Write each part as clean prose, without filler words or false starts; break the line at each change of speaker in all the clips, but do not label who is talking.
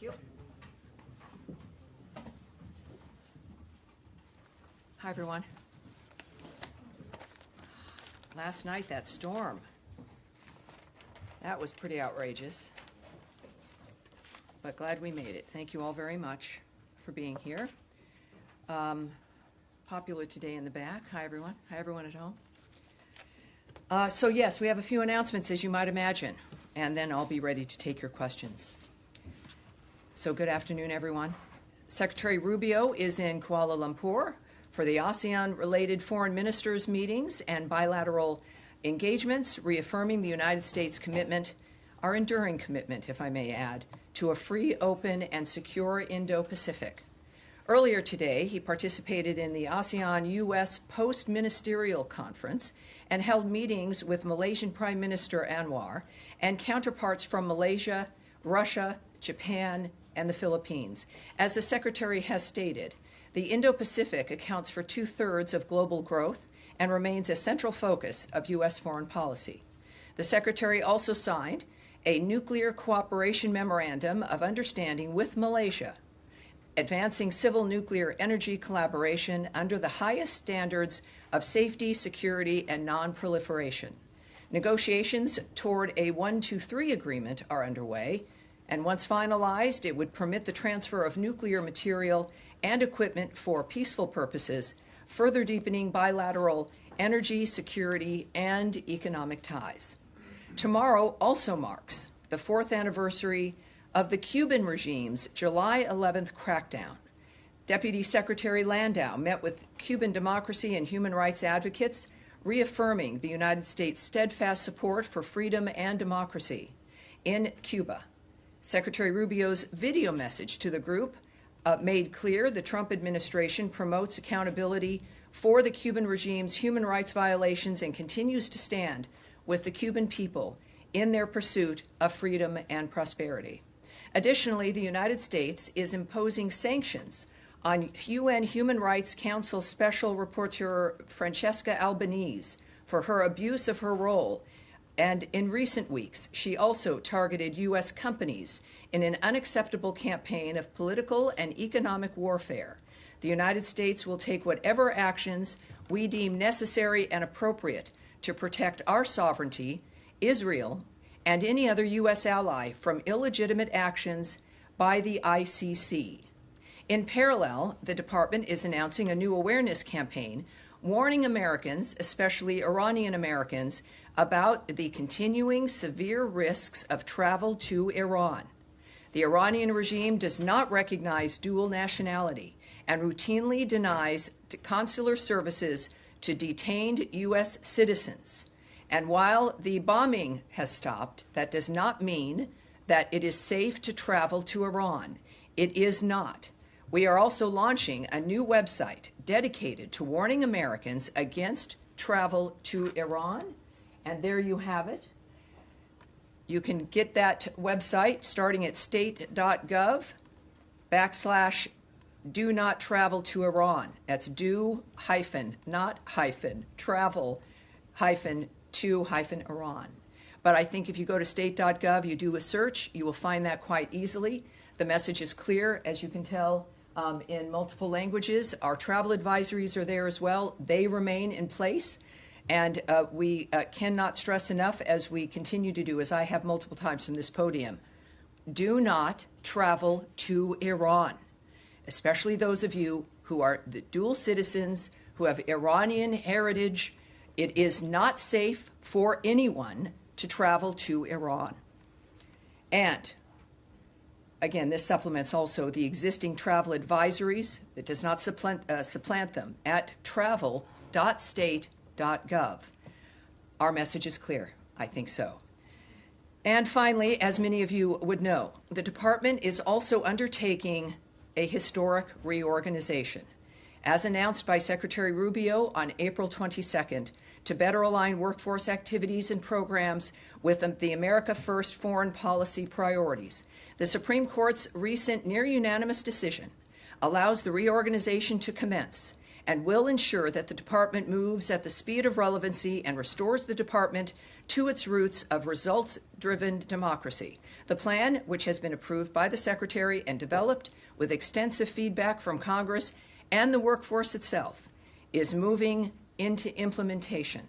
Thank you. Hi, everyone. Last night, that storm, that was pretty outrageous, but glad we made it. Thank you all very much for being here. Popular today in the back. Hi, everyone. Hi, everyone at home. So yes, we have a few announcements, as you might imagine, and then I'll be ready to take your questions. So good afternoon, everyone. Secretary Rubio is in Kuala Lumpur for the ASEAN-related foreign ministers' meetings and bilateral engagements, reaffirming the United States' commitment, our enduring commitment, if I may add, to a free, open, and secure Indo-Pacific. Earlier today, he participated in the ASEAN-U.S. Post-Ministerial Conference and held meetings with Malaysian Prime Minister Anwar and counterparts from Malaysia, Russia, Japan, and the Philippines. As the Secretary has stated, the Indo-Pacific accounts for 2/3 of global growth and remains a central focus of U.S. foreign policy. The Secretary also signed a nuclear cooperation memorandum of understanding with Malaysia, advancing civil nuclear energy collaboration under the highest standards of safety, security, and non-proliferation. Negotiations toward a 1-2-3 agreement are underway, and once finalized, it would permit the transfer of nuclear material and equipment for peaceful purposes, further deepening bilateral energy, security, and economic ties. Tomorrow also marks the 4th anniversary of the Cuban regime's July 11th crackdown. Deputy Secretary Landau met with Cuban democracy and human rights advocates, reaffirming the United States' steadfast support for freedom and democracy in Cuba. Secretary Rubio's video message to the group made clear the Trump administration promotes accountability for the Cuban regime's human rights violations and continues to stand with the Cuban people in their pursuit of freedom and prosperity. Additionally, the United States is imposing sanctions on UN Human Rights Council Special Rapporteur Francesca Albanese for her abuse of her role, and in recent weeks, she also targeted U.S. companies in an unacceptable campaign of political and economic warfare. The United States will take whatever actions we deem necessary and appropriate to protect our sovereignty, Israel, and any other U.S. ally from illegitimate actions by the ICC. In parallel, the Department is announcing a new awareness campaign warning Americans, especially Iranian Americans, about the continuing severe risks of travel to Iran. The Iranian regime does not recognize dual nationality and routinely denies consular services to detained U.S. citizens. And while the bombing has stopped, that does not mean that it is safe to travel to Iran. It is not. We are also launching a new website dedicated to warning Americans against travel to Iran. And there you have it. You can get that website starting at state.gov/do not travel to Iran. That's do-not-travel-to-Iran. But I think if you go to state.gov, you do a search, you will find that quite easily. The message is clear, as you can tell, in multiple languages. Our travel advisories are there as well. They remain in place. And we cannot stress enough, as we continue to do, as I have multiple times from this podium, do not travel to Iran, especially those of you who are the dual citizens, who have Iranian heritage. It is not safe for anyone to travel to Iran. And again, this supplements also the existing travel advisories. It does not supplant them at travel.state.gov. Our message is clear. I think so. And finally, as many of you would know, the department is also undertaking a historic reorganization, as announced by Secretary Rubio on April 22nd, to better align workforce activities and programs with the America First foreign policy priorities. The Supreme Court's recent near-unanimous decision allows the reorganization to commence and will ensure that the department moves at the speed of relevancy and restores the department to its roots of results-driven democracy. The plan, which has been approved by the Secretary and developed with extensive feedback from Congress and the workforce itself, is moving into implementation.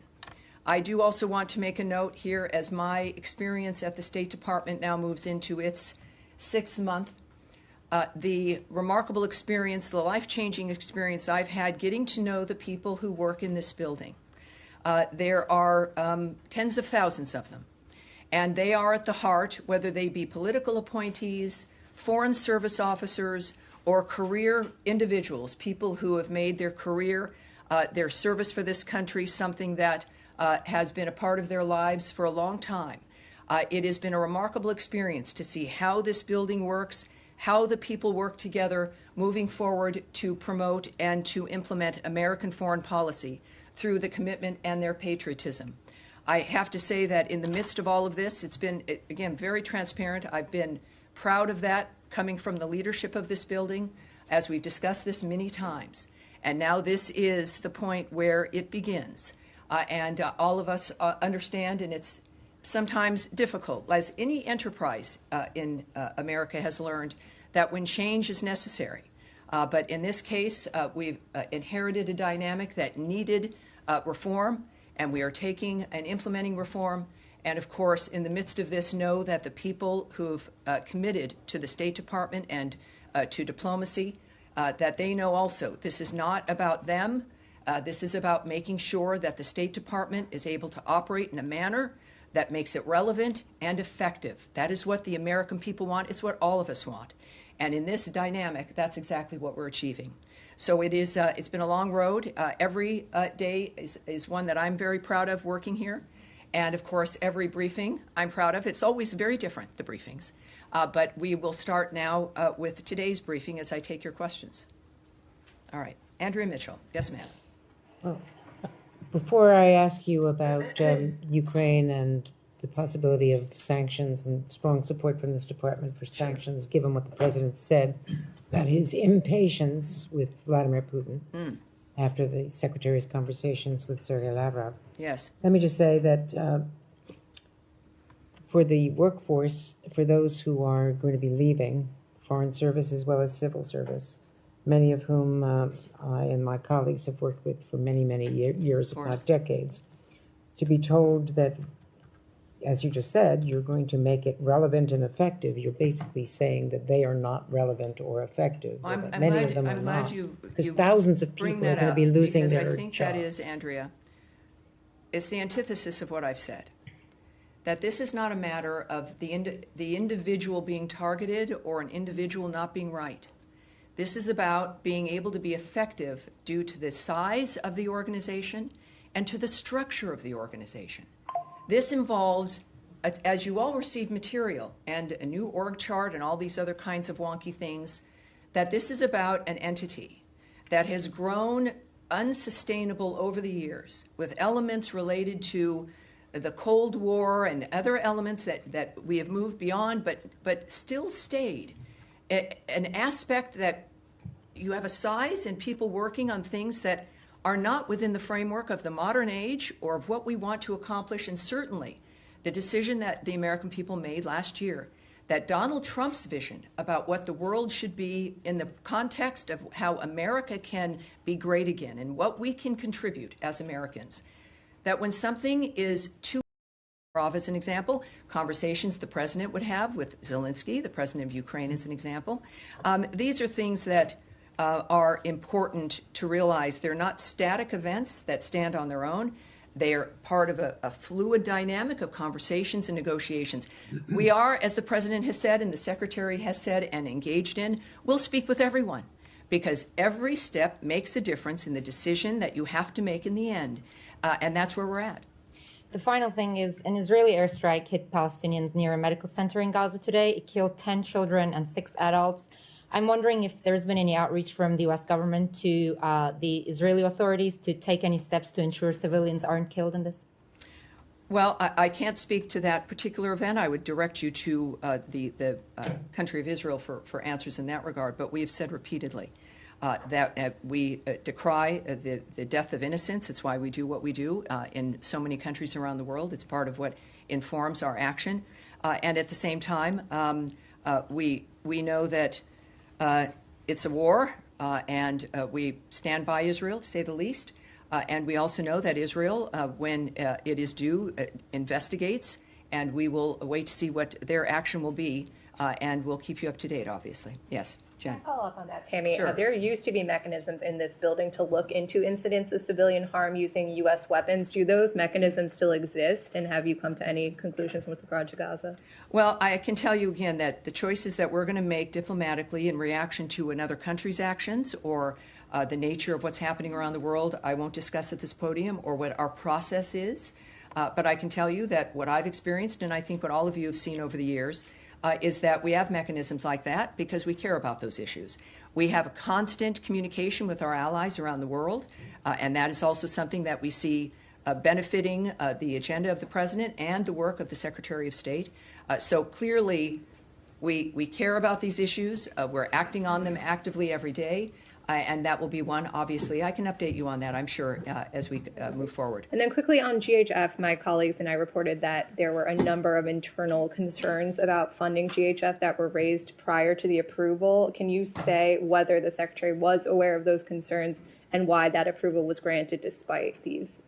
I do also want to make a note here as my experience at the State Department now moves into its 6th month. The remarkable experience, the life-changing experience I've had getting to know the people who work in this building. There are tens of thousands of them, and they are at the heart, whether they be political appointees, foreign service officers, or career individuals, people who have made their career, their service for this country, something that has been a part of their lives for a long time. It has been a remarkable experience to see how this building works, how the people work together moving forward to promote and to implement American foreign policy through the commitment and their patriotism. I have to say that in the midst of all of this, it's been, again, very transparent. I've been proud of that coming from the leadership of this building, as we've discussed this many times. And now this is the point where it begins. And all of us understand, and it's sometimes difficult, as any enterprise in America has learned, that when change is necessary. But in this case, we've inherited a dynamic that needed reform, and we are taking and implementing reform. And of course, in the midst of this, know that the people who've committed to the State Department and to diplomacy, that they know also this is not about them. This is about making sure that the State Department is able to operate in a manner that makes it relevant and effective. That is what the American people want. It's what all of us want. And in this dynamic, that's exactly what we're achieving. So it is, it's been a long road. Every day is one that I'm very proud of working here. And of course, every briefing I'm proud of. It's always very different, the briefings. But we will start now with today's briefing as I take your questions. All right. Andrea Mitchell. Yes, ma'am.
Well, before I ask you about Ukraine and the possibility of sanctions and strong support from this department for sanctions, given what the president said about his impatience with Vladimir Putin after the secretary's conversations with Sergei Lavrov.
Yes.
Let me just say that for the workforce, for those who are going to be leaving foreign service as well as civil service, many of whom I and my colleagues have worked with for many, many years, if not decades, to be told that, as you just said, you're going to make it relevant and effective. You're basically saying that they are not relevant or effective.
Well, I'm
many
glad,
of them
I'm
are
glad
not.
you
Because thousands of people are going to be losing their jobs.
I think that is, Andrea, it's the antithesis of what I've said. That this is not a matter of the individual being targeted or an individual not being right. This is about being able to be effective due to the size of the organization and to the structure of the organization. This involves, as you all receive material and a new org chart and all these other kinds of wonky things, that this is about an entity that has grown unsustainable over the years with elements related to the Cold War and other elements that we have moved beyond but still stayed. An aspect that you have a size and people working on things that are not within the framework of the modern age or of what we want to accomplish, and certainly the decision that the American people made last year, that Donald Trump's vision about what the world should be in the context of how America can be great again and what we can contribute as Americans, that when something is too as an example, conversations the president would have with Zelensky, the president of Ukraine as an example. These are things that are important to realize. They're not static events that stand on their own. They are part of a fluid dynamic of conversations and negotiations. We are, as the president has said and the secretary has said and engaged in, we'll speak with everyone because every step makes a difference in the decision that you have to make in the end. And that's where we're at.
The final thing is an Israeli airstrike hit Palestinians near a medical center in Gaza today. It killed 10 children and 6 adults. I'm wondering if there's been any outreach from the U.S. government to the Israeli authorities to take any steps to ensure civilians aren't killed in this?
Well, I can't speak to that particular event. I would direct you to the country of Israel for answers in that regard. But we have said repeatedly that we decry the death of innocents. It's why we do what we do in so many countries around the world. It's part of what informs our action. And at the same time, we know that it's a war, and we stand by Israel, to say the least. And we also know that Israel, when it is due, investigates, and we will wait to see what their action will be, and we'll keep you up to date, obviously. Yes, Jen.
Can I follow up on that, Tammy?
Sure.
There used to be mechanisms in this building to look into incidents of civilian harm using U.S. weapons. Do those mechanisms still exist, and have you come to any conclusions with regard to Gaza?
Well, I can tell you again that the choices that we're going to make diplomatically in reaction to another country's actions or the nature of what's happening around the world, I won't discuss at this podium, or what our process is. But I can tell you that what I've experienced, and I think what all of you have seen over the years, is that we have mechanisms like that because we care about those issues. We have a constant communication with our allies around the world, and that is also something that we see benefiting the agenda of the President and the work of the Secretary of State. So clearly, we care about these issues. We're acting on them actively every day. And that will be one, obviously. I can update you on that, I'm sure, as we move forward.
And then quickly on GHF, my colleagues and I reported that there were a number of internal concerns about funding GHF that were raised prior to the approval. Can you say whether the Secretary was aware of those concerns and why that approval was granted despite these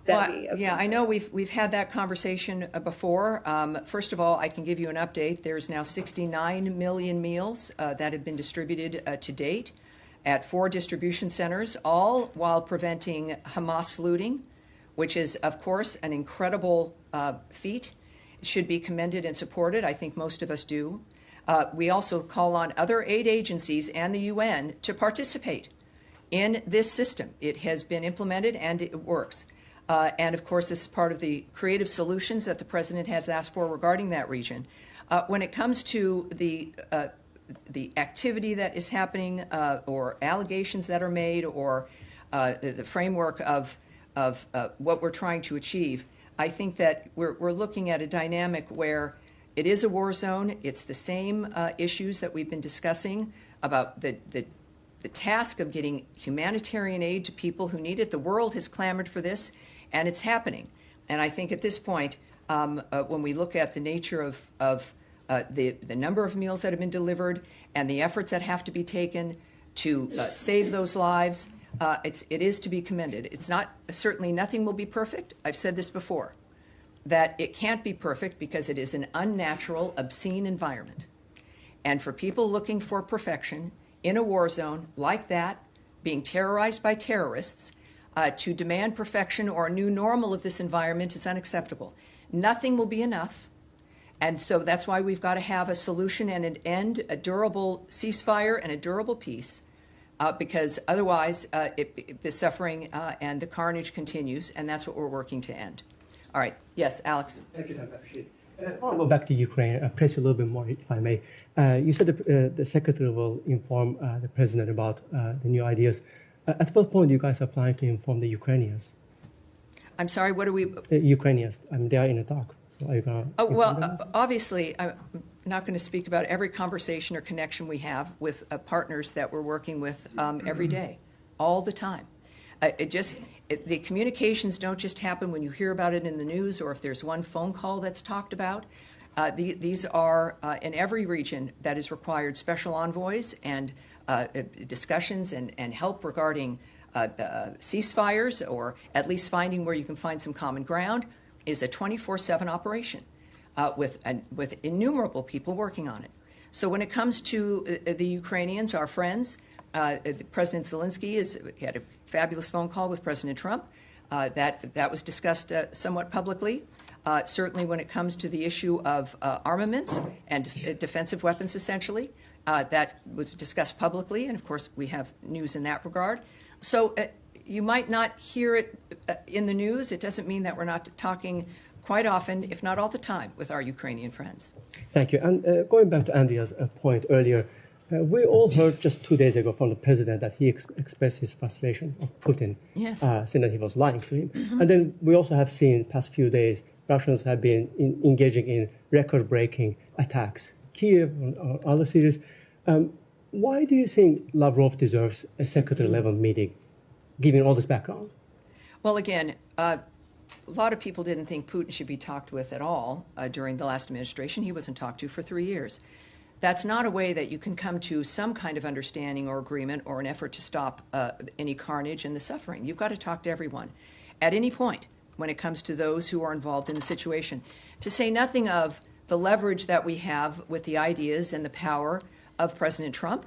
bevy of
I know we've had that conversation before. First of all, I can give you an update. There's now 69 million meals that have been distributed to date at 4 distribution centers, all while preventing Hamas looting, which is, of course, an incredible feat. It should be commended and supported. I think most of us do. We also call on other aid agencies and the UN to participate in this system. It has been implemented and it works. And, of course, this is part of the creative solutions that the President has asked for regarding that region. When it comes to the activity that is happening or allegations that are made or the framework of what we're trying to achieve, I think that we're looking at a dynamic where it is a war zone. It's the same issues that we've been discussing about the task of getting humanitarian aid to people who need it. The world has clamored for this, and it's happening. And I think at this point, when we look at the nature of the number of meals that have been delivered and the efforts that have to be taken to save those lives, it is to be commended. It's not, certainly nothing will be perfect. I've said this before, that it can't be perfect because it is an unnatural, obscene environment. And for people looking for perfection in a war zone like that, being terrorized by terrorists, to demand perfection or a new normal of this environment is unacceptable. Nothing will be enough. And so that's why we've got to have a solution and an end, a durable ceasefire and a durable peace, because otherwise the suffering and the carnage continues, and that's what we're working to end. All right. Yes, Alex.
Thank you, Tammy. I want to go back to Ukraine, press you a little bit more, if I may. You said the Secretary will inform the President about the new ideas. At what point do you guys are planning to inform the Ukrainians?
I'm sorry, what are we?
Ukrainians. I mean, they are in the talk.
Obviously, I'm not going to speak about every conversation or connection we have with partners that we're working with every day, all the time. The communications don't just happen when you hear about it in the news or if there's one phone call that's talked about. These are, in every region that is required, special envoys and discussions and help regarding ceasefires, or at least finding where you can find some common ground, is a 24/7 operation with innumerable people working on it. So when it comes to the Ukrainians, our friends, President Zelensky had a fabulous phone call with President Trump. That was discussed somewhat publicly. Certainly when it comes to the issue of armaments and defensive weapons, essentially, that was discussed publicly. And, of course, we have news in that regard. So you might not hear it in the news. It doesn't mean that we're not talking quite often, if not all the time, with our Ukrainian friends.
Thank you. And going back to Andrea's point earlier, we all heard just 2 days ago from the president that he expressed his frustration of Putin,
yes,
saying that he was lying to him. Mm-hmm. And then we also have seen past few days, Russians have been engaging in record-breaking attacks, Kiev or other cities. Why do you think Lavrov deserves a secretary-level meeting, given all this background?
Well, again, a lot of people didn't think Putin should be talked with at all during the last administration. He wasn't talked to for 3 years. That's not a way that you can come to some kind of understanding or agreement or an effort to stop any carnage and the suffering. You've got to talk to everyone at any point when it comes to those who are involved in the situation. To say nothing of the leverage that we have with the ideas and the power of President Trump,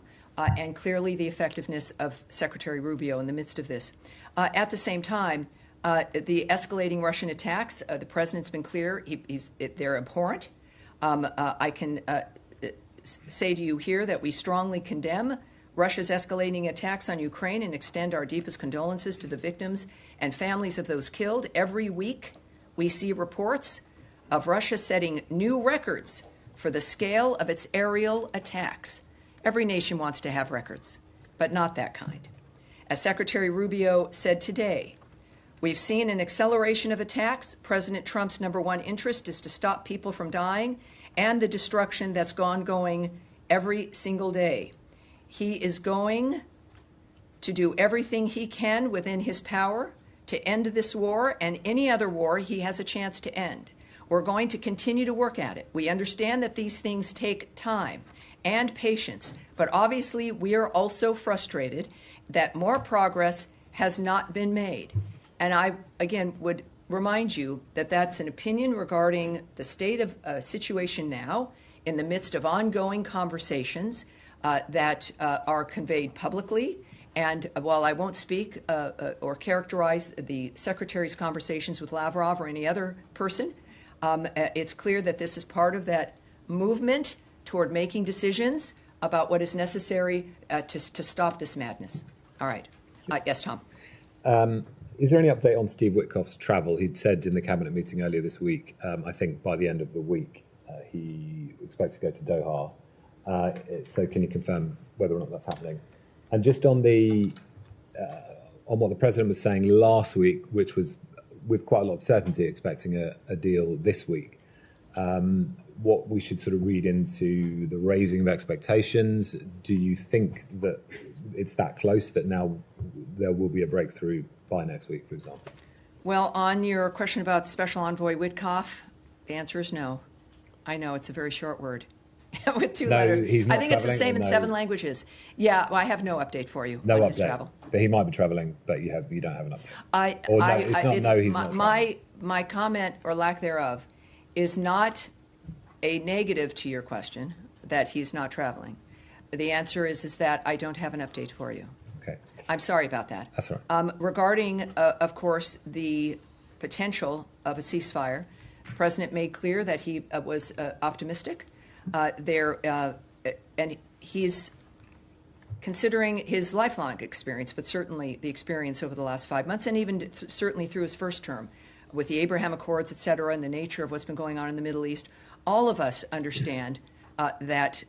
and clearly the effectiveness of Secretary Rubio in the midst of this. At the same time, the escalating Russian attacks, the president's been clear, they're abhorrent. I can say to you here that we strongly condemn Russia's escalating attacks on Ukraine and extend our deepest condolences to the victims and families of those killed. Every week, we see reports of Russia setting new records for the scale of its aerial attacks. Every nation wants to have records, but not that kind. As Secretary Rubio said today, we've seen an acceleration of attacks. President Trump's #1 interest is to stop people from dying and the destruction that's going every single day. He is going to do everything he can within his power to end this war and any other war he has a chance to end. We're going to continue to work at it. We understand that these things take time and patience, but obviously we are also frustrated that more progress has not been made. And I, again, would remind you that that's an opinion regarding the state of situation now in the midst of ongoing conversations that are conveyed publicly. And while I won't speak or characterize the Secretary's conversations with Lavrov or any other person, it's clear that this is part of that movement toward making decisions about what is necessary to stop this madness. All right. Yes, Tom.
Is there any update on Steve Witkoff's travel? He'd said in the cabinet meeting earlier this week, I think by the end of the week, he expects to go to Doha. So can you confirm whether or not that's happening? And just on on what the president was saying last week, which was with quite a lot of certainty expecting a deal this week, what we should sort of read into the raising of expectations. Do you think that it's that close that now there will be a breakthrough by next week, for example?
Well, on your question about Special Envoy Witkoff, the answer is no. I know it's a very short word with 2 letters.
He's not
I think it's the same in
no.
7 languages. Yeah, well, I have no update for you
no
on
update.
his travel.
But he might be traveling, but you don't have an update.
He's not traveling. My comment or lack thereof is not a negative to your question that he's not traveling. The answer is that I don't have an update for you.
Okay.
I'm sorry about that.
That's all right.
Regarding, of course, the potential of a ceasefire, the president made clear that he was optimistic. And he's considering his lifelong experience, but certainly the experience over the last 5 months, and even certainly through his first term, with the Abraham Accords, et cetera, and the nature of what's been going on in the Middle East, all of us understand that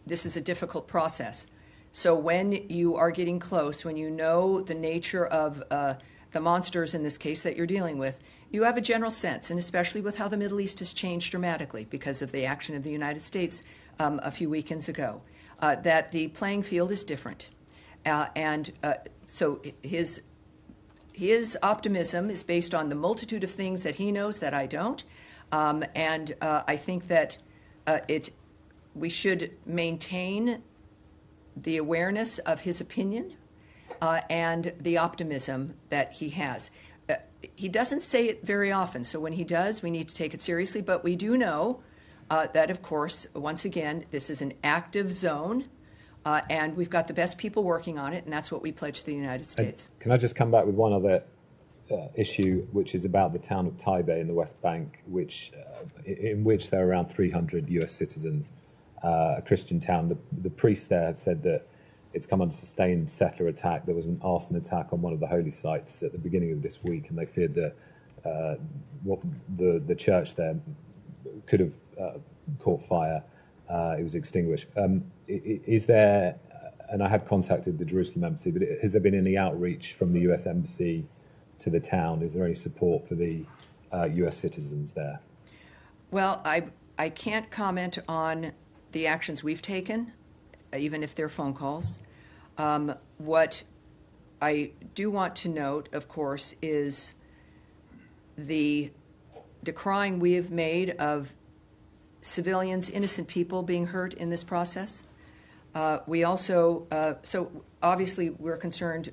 this is a difficult process. So when you are getting close, when you know the nature of the monsters in this case that you're dealing with, you have a general sense, and especially with how the Middle East has changed dramatically because of the action of the United States a few weekends ago, that the playing field is different. So his optimism is based on the multitude of things that he knows that I don't. I think that we should maintain the awareness of his opinion and the optimism that he has. He doesn't say it very often, so when he does, we need to take it seriously. But we do know that, of course, once again, this is an active zone, and we've got the best people working on it, and that's what we pledge to the United States.
Can I just come back with one other issue, which is about the town of Taibeh in the West Bank, in which there are around 300 U.S. citizens, a Christian town. The priest there said that it's come under sustained settler attack. There was an arson attack on one of the holy sites at the beginning of this week, and they feared that the church there could have caught fire. It was extinguished. Is there, and I had contacted the Jerusalem embassy, but has there been any outreach from the U.S. embassy to the town? Is there any support for the U.S. citizens there?
Well, I can't comment on the actions we've taken even if they're phone calls. What I do want to note, of course, is the decrying we have made of civilians, innocent people being hurt in this process. We also, so obviously we're concerned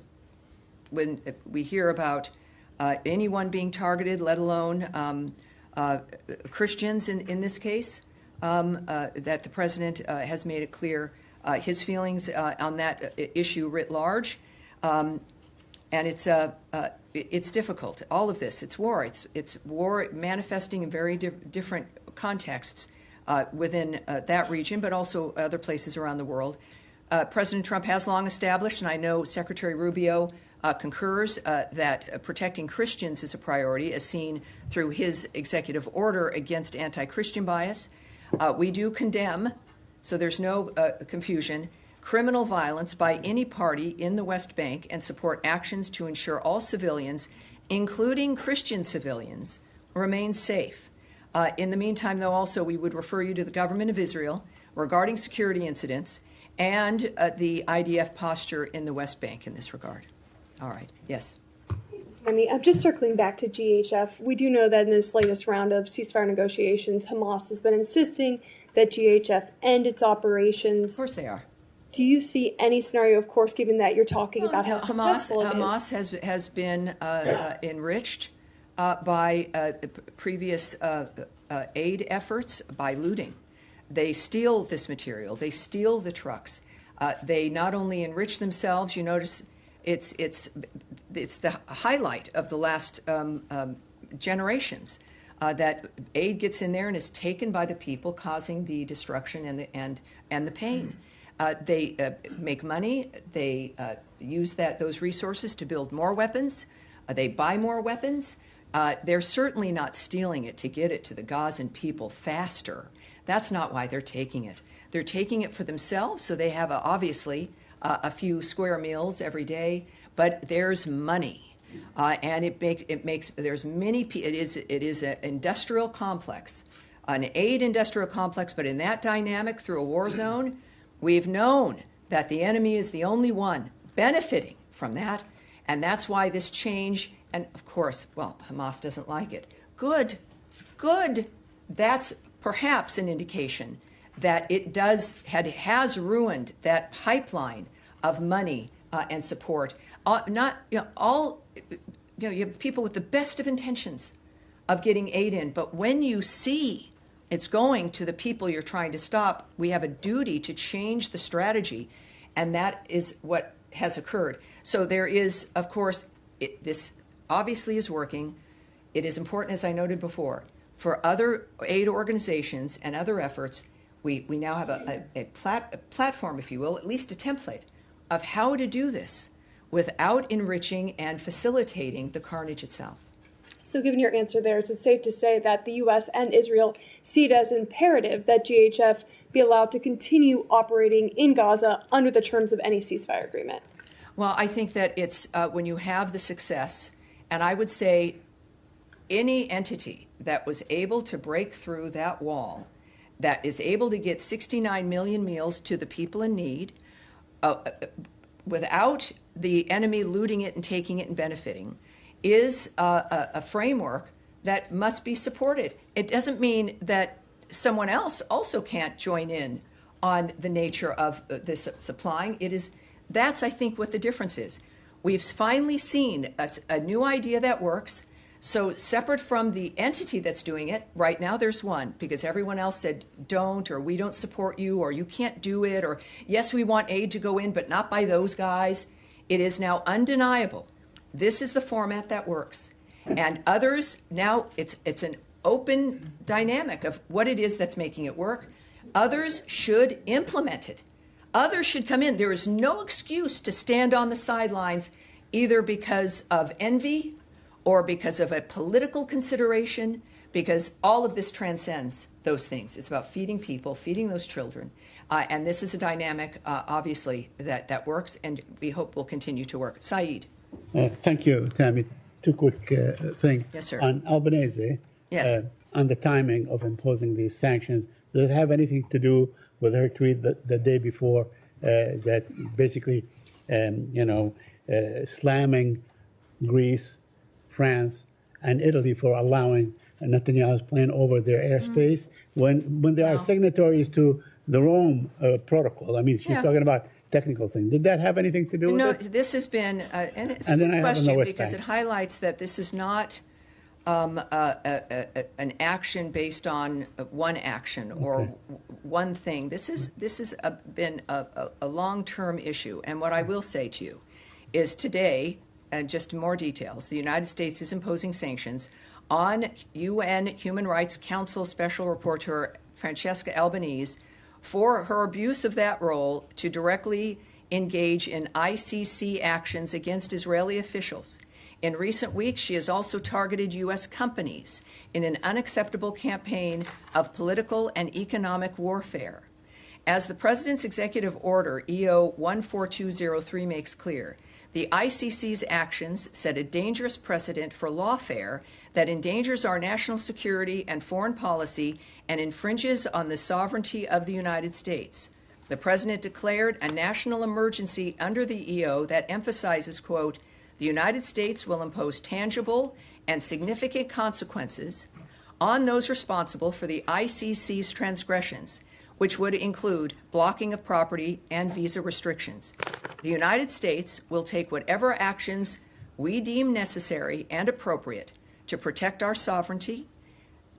when we hear about anyone being targeted, let alone Christians in this case, that the president has made it clear his feelings on that issue writ large. And it's difficult. All of this, it's war. It's war manifesting in very different contexts within that region, but also other places around the world. President Trump has long established, and I know Secretary Rubio concurs, that protecting Christians is a priority, as seen through his executive order against anti-Christian bias. We do condemn, so there's no confusion, criminal violence by any party in the West Bank and support actions to ensure all civilians, including Christian civilians, remain safe. In the meantime, though, also we would refer you to the government of Israel regarding security incidents and the IDF posture in the West Bank in this regard. All right. Yes.
Tammy, I'm just circling back to GHF. We do know that in this latest round of ceasefire negotiations, Hamas has been insisting that GHF end its operations.
Of course they are.
Do you see any scenario, of course, given that you're talking about how successful it is?
Hamas has been enriched by previous aid efforts by looting. They steal this material. They steal the trucks. They not only enrich themselves. You notice it's the highlight of the last generations that aid gets in there and is taken by the people, causing the destruction and the pain. They make money. They use those resources to build more weapons. They buy more weapons. They're certainly not stealing it to get it to the Gazan people faster. That's not why they're taking it. They're taking it for themselves, so they have obviously a few square meals every day. But there's money, and it makes there's many. It is an industrial complex, an aid industrial complex. But in that dynamic through a war zone, we've known that the enemy is the only one benefiting from that, and that's why this change. And of course, well, Hamas doesn't like it. Good. That's perhaps an indication that it has ruined that pipeline of money and support. You have people with the best of intentions of getting aid in, but when you see it's going to the people you're trying to stop, we have a duty to change the strategy, and that is what has occurred. So there is, of course, this obviously is working. It is important, as I noted before, for other aid organizations and other efforts. We now have a platform, if you will, at least a template of how to do this without enriching and facilitating the carnage itself.
So given your answer there, is it safe to say that the U.S. and Israel see it as imperative that GHF be allowed to continue operating in Gaza under the terms of any ceasefire agreement?
Well, I think that it's when you have the success, and I would say any entity that was able to break through that wall, that is able to get 69 million meals to the people in need without the enemy looting it and taking it and benefiting, is a framework that must be supported. It doesn't mean that someone else also can't join in on the nature of this supplying. That's, I think, what the difference is. We've finally seen a new idea that works. So separate from the entity that's doing it, right now there's one, because everyone else said don't, or we don't support you, or you can't do it, or yes, we want aid to go in, but not by those guys. It is now undeniable. This is the format that works. And others, now it's an open dynamic of what it is that's making it work. Others should implement it. Others should come in. There is no excuse to stand on the sidelines either because of envy or because of a political consideration, because all of this transcends those things. It's about feeding people, feeding those children. And this is a dynamic, obviously, that works, and we hope will continue to work. Saeed.
Thank you, Tammy. Two quick things.
Yes, sir.
On Albanese,
yes.
On the timing of imposing these sanctions, does it have anything to do with her tweet the day before that basically, slamming Greece, France, and Italy for allowing Netanyahu's plane over their airspace when they are signatories to the Rome Protocol. I mean, she's talking about technical things. Did that have anything to do with it?
No, this has been, and it's
And
a
then
good
I have
question
another
because it
Bank.
highlights that this is not an action based on one action or one thing. This has been a long-term issue. And what I will say to you is today, and just more details, the United States is imposing sanctions on UN Human Rights Council Special Rapporteur Francesca Albanese for her abuse of that role to directly engage in ICC actions against Israeli officials. In recent weeks, she has also targeted U.S. companies in an unacceptable campaign of political and economic warfare. As the President's executive order, EO 14203, makes clear, the ICC's actions set a dangerous precedent for lawfare that endangers our national security and foreign policy and infringes on the sovereignty of the United States. The President declared a national emergency under the EO that emphasizes, quote, the United States will impose tangible and significant consequences on those responsible for the ICC's transgressions, which would include blocking of property and visa restrictions. The United States will take whatever actions we deem necessary and appropriate to protect our sovereignty,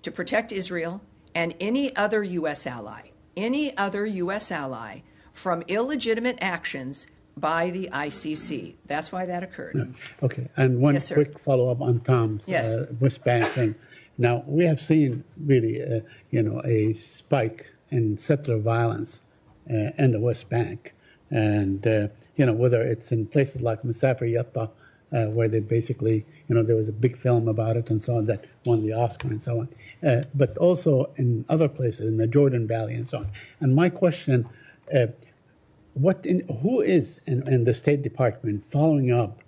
to protect Israel, and any other U.S. ally from illegitimate actions by the ICC. That's why that occurred.
Okay, and one
Yes, sir.
quick follow-up on Tom's
Yes.
West Bank thing. Now, we have seen really, a spike in settler violence in the West Bank. And, whether it's in places like Musafir Yatta, where they basically, there was a big film about it and so on that won the Oscar and so on, but also in other places, in the Jordan Valley and so on. And my question, who is in the State Department following up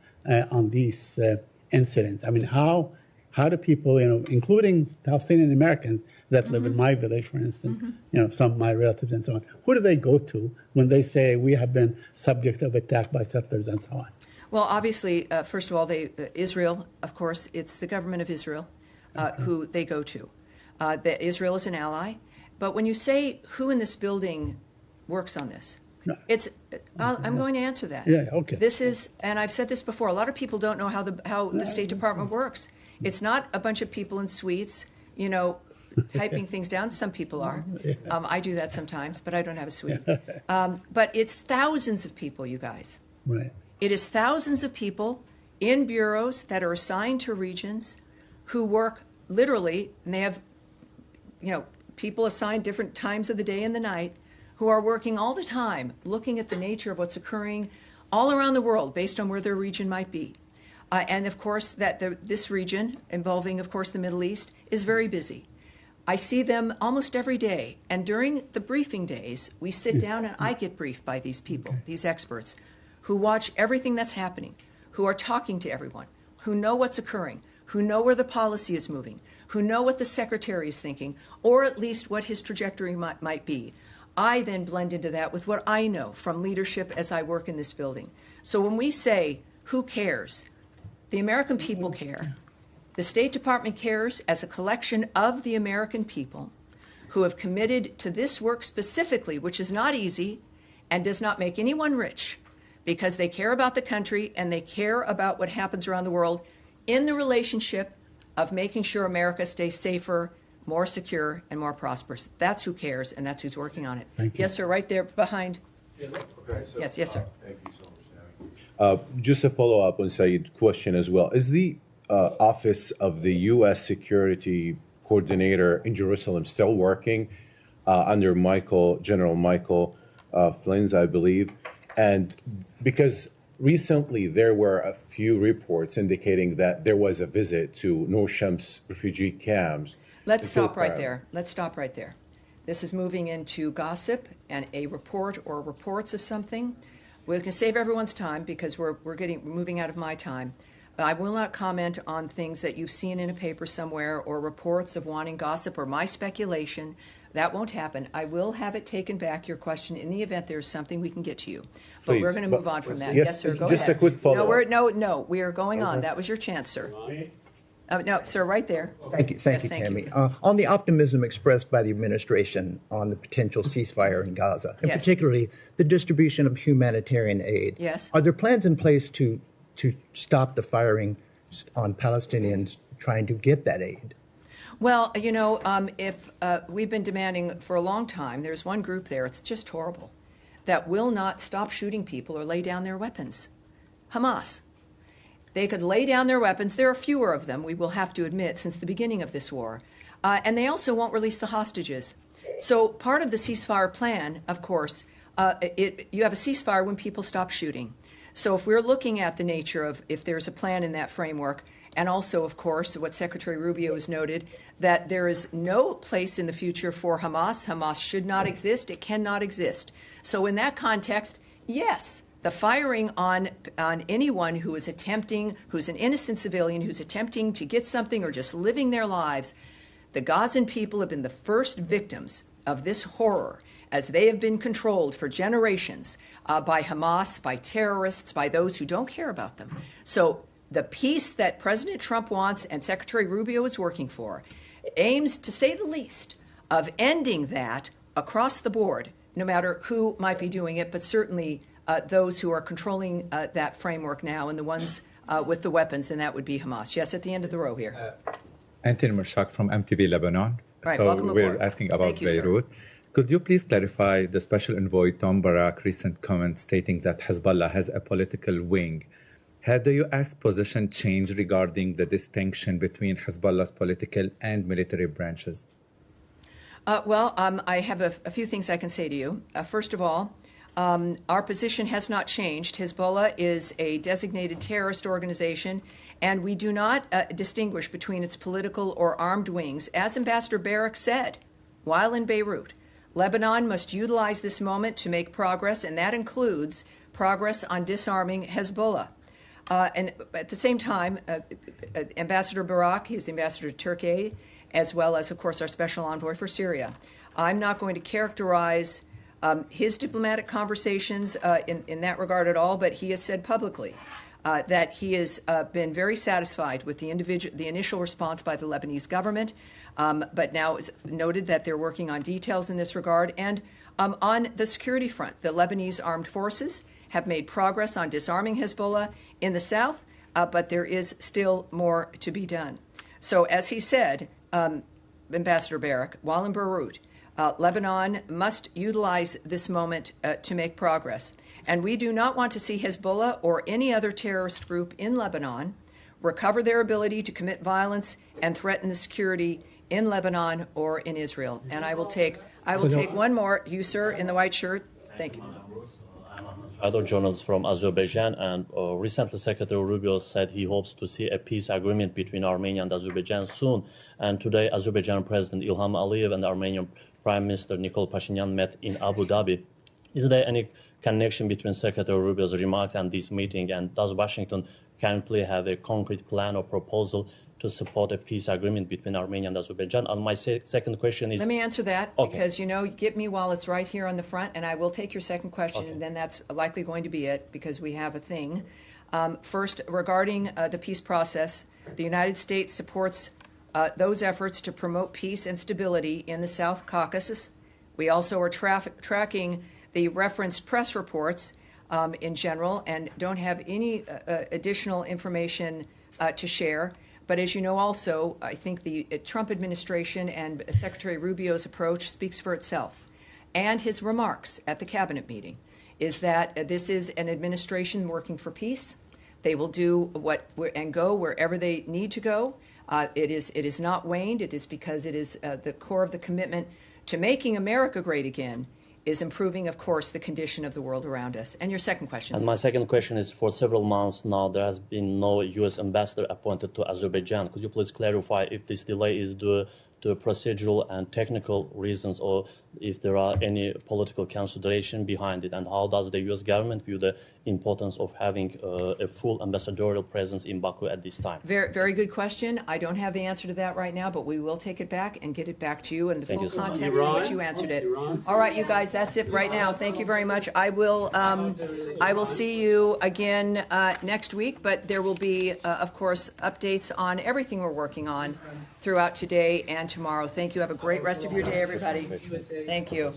on these incidents? I mean, how do people, including Palestinian Americans that live in my village, for instance, some of my relatives and so on, who do they go to when they say we have been subject of attack by settlers and so on?
Well, obviously, first of all, Israel, of course, it's the government of Israel who they go to. Israel is an ally. But when you say who in this building works on this, I'm going to answer that.
Yeah, okay.
This is, and I've said this before, a lot of people don't know how the State Department works. It's not a bunch of people in suites, typing things down. Some people are. I do that sometimes, but I don't have a suite. But it's thousands of people, you guys.
Right.
It is thousands of people in bureaus that are assigned to regions who work literally, and they have, people assigned different times of the day and the night, who are working all the time looking at the nature of what's occurring all around the world based on where their region might be. And of course, this region, involving, of course, the Middle East, is very busy. I see them almost every day. And during the briefing days, we sit down and I get briefed by these people, these experts, who watch everything that's happening, who are talking to everyone, who know what's occurring, who know where the policy is moving, who know what the secretary is thinking, or at least what his trajectory might be. I then blend into that with what I know from leadership as I work in this building. So when we say, who cares? The American people care. The State Department cares as a collection of the American people who have committed to this work specifically, which is not easy and does not make anyone rich, because they care about the country and they care about what happens around the world in the relationship of making sure America stays safer, more secure, and more prosperous. That's who cares, and that's who's working on it.
Thank you.
Yes, sir, right there behind.
Okay, so,
Yes, sir.
Thank you so much, Tammy. Just a follow-up on Saeed's question as well. Is the Office of the U.S. Security Coordinator in Jerusalem still working under General Michael Flynn, I believe? And because recently there were a few reports indicating that there was a visit to Noor Shams refugee camps.
Let's stop right there. Let's stop right there. This is moving into gossip and a report or reports of something. We can save everyone's time because we're moving out of my time. I will not comment on things that you've seen in a paper somewhere or reports of wanting gossip or my speculation That won't happen. I will have it taken back, your question, in the event there's something we can get to you. But
Please.
we're going to move on from that.
Yes,
Yes, sir, go
just
ahead.
a quick follow-up.
No, we are going on. That was your chance, sir. No, sir, right there.
Thank you,
Yes,
Tammy. On the optimism expressed by the administration on the potential ceasefire in Gaza, and
Yes.
particularly the distribution of humanitarian aid,
Yes.
are there plans in place to stop the firing on Palestinians trying to get that aid?
Well, if we've been demanding for a long time, there's one group there, it's just horrible, that will not stop shooting people or lay down their weapons. Hamas. They could lay down their weapons. There are fewer of them, we will have to admit, since the beginning of this war. And they also won't release the hostages. So part of the ceasefire plan, of course, you have a ceasefire when people stop shooting. So if we're looking at the nature of if there's a plan in that framework, and also, of course, what Secretary Rubio has noted, that there is no place in the future for Hamas. Hamas should not exist. It cannot exist. So in that context, yes, the firing on anyone who is attempting, who's an innocent civilian, who's attempting to get something or just living their lives, the Gazan people have been the first victims of this horror, as they have been controlled for generations by Hamas, by terrorists, by those who don't care about them. So the peace that President Trump wants and Secretary Rubio is working for aims, to say the least, of ending that across the board, no matter who might be doing it, but certainly those who are controlling that framework now and the ones with the weapons, and that would be Hamas. Yes, at the end of the row here.
Anthony Mershak from MTV Lebanon.
Right,
so
welcome
we're
aboard.
asking about
Thank you, sir.
Beirut. Could you please clarify the Special Envoy Tom Barak's recent comment stating that Hezbollah has a political wing? Had the U.S. position changed regarding the distinction between Hezbollah's political and military branches?
I have a few things I can say to you. First of all, our position has not changed. Hezbollah is a designated terrorist organization, and we do not distinguish between its political or armed wings. As Ambassador Barak said while in Beirut, Lebanon must utilize this moment to make progress, and that includes progress on disarming Hezbollah. And at the same time, Ambassador Barak, he's the ambassador to Turkey, as well as, of course, our special envoy for Syria. I'm not going to characterize his diplomatic conversations in that regard at all, but he has said publicly that he has been very satisfied with the initial response by the Lebanese government, but now it's noted that they're working on details in this regard. And on the security front, the Lebanese armed forces have made progress on disarming Hezbollah in the south, but there is still more to be done. So as he said, Ambassador Barak, while in Beirut, Lebanon must utilize this moment to make progress. And we do not want to see Hezbollah or any other terrorist group in Lebanon recover their ability to commit violence and threaten the security in Lebanon or in Israel. And I will take one more. You, sir, in the white shirt. Thank you.
Other journalists from Azerbaijan, and recently Secretary Rubio said he hopes to see a peace agreement between Armenia and Azerbaijan soon. And today, Azerbaijan President Ilham Aliyev and Armenian Prime Minister Nikol Pashinyan met in Abu Dhabi. Is there any connection between Secretary Rubio's remarks and this meeting? And does Washington currently have a concrete plan or proposal to support a peace agreement between Armenia and Azerbaijan? And my second question is...
Let me answer that,
okay,
because, get me while it's right here on the front, and I will take your second question, okay, and then that's likely going to be it, because we have a thing. First, regarding the peace process, the United States supports those efforts to promote peace and stability in the South Caucasus. We also are tracking the referenced press reports in general and don't have any additional information to share. But as you know also, I think the Trump administration and Secretary Rubio's approach speaks for itself. And his remarks at the cabinet meeting is that this is an administration working for peace. They will do and go wherever they need to go. It is not waned. It is because it is the core of the commitment to making America great again is improving, of course, the condition of the world around us. And your second question?
And my second question is, for several months now, there has been no U.S. ambassador appointed to Azerbaijan. Could you please clarify if this delay is due the procedural and technical reasons, or if there are any political consideration behind it, and how does the U.S. government view the importance of having a full ambassadorial presence in Baku at this time?
Very, very good question. I don't have the answer to that right now, but we will take it back and get it back to you in the full context in which you answered it. All right, you guys, that's it right now. Thank you very much. I will see you again next week, but there will be, of course, updates on everything we're working on throughout today and tomorrow. Thank you. Have a great rest of your day, everybody. Thank you.